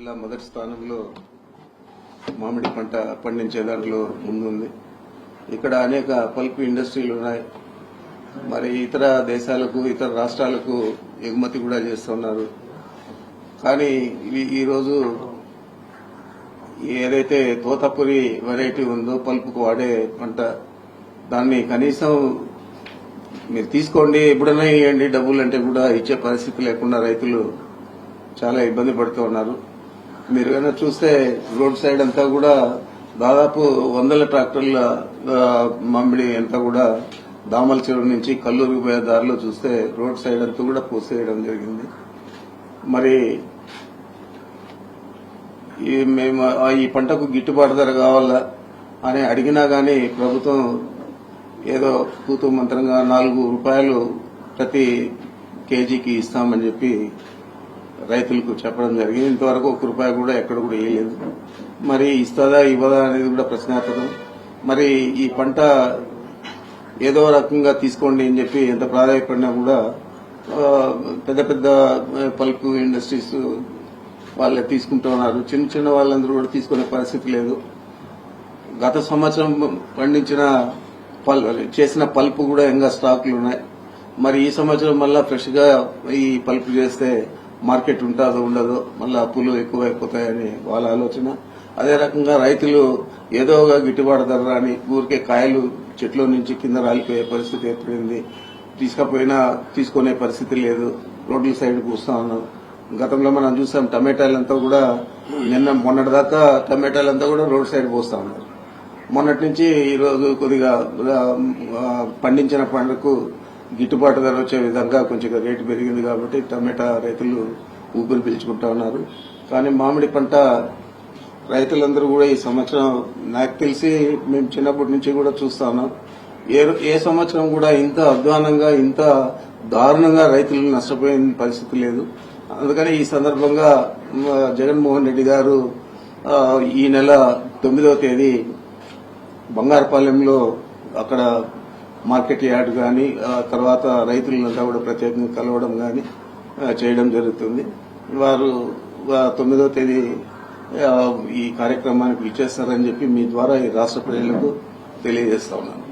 జిల్లా మొదటి స్థానంలో మామిడి పంట పండించే దాంట్లో ముందుంది. ఇక్కడ అనేక పల్ప్ ఇండస్ట్రీలు ఉన్నాయి. మరి ఇతర దేశాలకు ఇతర రాష్ట్రాలకు ఎగుమతి కూడా చేస్తున్నారు. కానీ ఈరోజు ఏదైతే తోతపురి వెరైటీ ఉందో పల్పుకు వాడే పంట, దాన్ని కనీసం మీరు తీసుకోండి ఎప్పుడైనా ఇవ్వండి డబ్బులు అంటే కూడా ఇచ్చే పరిస్థితి లేకుండా రైతులు చాలా ఇబ్బంది పడుతూ ఉన్నారు. మీరు కనుక చూస్తే రోడ్ సైడ్ అంతా కూడా దాదాపు 100 ట్రాక్టర్ల మామిడి అంతా కూడా దామల చెరువు నుంచి కల్లూరుకు పోయే దారిలో చూస్తే రోడ్ సైడ్ అంతా కూడా పోసేయడం జరిగింది. మరి మేము ఈ పంటకు గిట్టుబాటు ధర కావాలా అని అడిగినా గానీ ప్రభుత్వం ఏదో తూతూ మంత్రంగా 4 రూపాయలు ప్రతి కేజీకి ఇస్తామని చెప్పి రైతులకు చెప్పడం జరిగింది. ఇంతవరకు 1 రూపాయి కూడా ఎక్కడ కూడా వేయలేదు. మరి ఇస్తుందా ఇవ్వదా అనేది కూడా ప్రశ్నార్థకం. మరి ఈ పంట ఏదో రకంగా తీసుకోండి అని చెప్పి ఎంత ప్రాధాన్యపడినా కూడా పెద్ద పెద్ద పల్ప్ ఇండస్ట్రీస్ వాళ్ళే తీసుకుంటూ ఉన్నారు. చిన్న చిన్న వాళ్ళందరూ కూడా తీసుకునే పరిస్థితి లేదు. గత సంవత్సరం పండించిన చేసిన పల్ప్ కూడా ఇంకా స్టాక్లు ఉన్నాయి. మరి ఈ సంవత్సరం మళ్ళా ఫ్రెష్ గా ఈ పల్ప్ చేస్తే మార్కెట్ ఉంటుందో ఉండదో, మళ్ళా అప్పులు ఎక్కువైపోతాయని వాళ్ళ ఆలోచన. అదే రకంగా రైతులు ఏదో ఒక గిట్టుబాటు ధర రాని ఊరికే కాయలు చెట్లో నుంచి కింద రాలిపోయే పరిస్థితి ఏర్పడింది. తీసుకుపోయినా తీసుకునే పరిస్థితి లేదు. రోడ్ల సైడ్ కూస్తా ఉన్నాం. గతంలో మనం చూసాం టమాటాలంతా కూడా మొన్నటి దాకా టమాటాలంతా కూడా రోడ్ సైడ్ పోస్తా ఉన్నారు. మొన్నటి నుంచి ఈరోజు కొద్దిగా పండించిన పంటకు గిట్టుబాటు ధర వచ్చే విధంగా కొంచెం రేటు పెరిగింది కాబట్టి టమాటా రైతులు ఊపిరి పీల్చుకుంటా ఉన్నారు. కానీ మామిడి పంట రైతులందరూ కూడా ఈ సంవత్సరం నాకు తెలిసి మేము చిన్నప్పటి నుంచి కూడా చూస్తా ఉన్నాం. ఏ సంవత్సరం కూడా ఇంత అధ్వానంగా ఇంత దారుణంగా రైతులు నష్టపోయిన పరిస్థితి లేదు. అందుకని ఈ సందర్భంగా జగన్మోహన్ రెడ్డి గారు ఈ నెల 9వ తేదీ బంగారుపాలెంలో అక్కడ మార్కెట్ యార్డ్ గాని తర్వాత రైతులంతా కూడా ప్రత్యేకంగా కలవడం గాని చేయడం జరుగుతుంది. వారు 9వ తేదీ ఈ కార్యక్రమానికి ఇచ్చేస్తారని చెప్పి మీ ద్వారా ఈ రాష్ట్ర ప్రజలకు తెలియజేస్తా ఉన్నాను.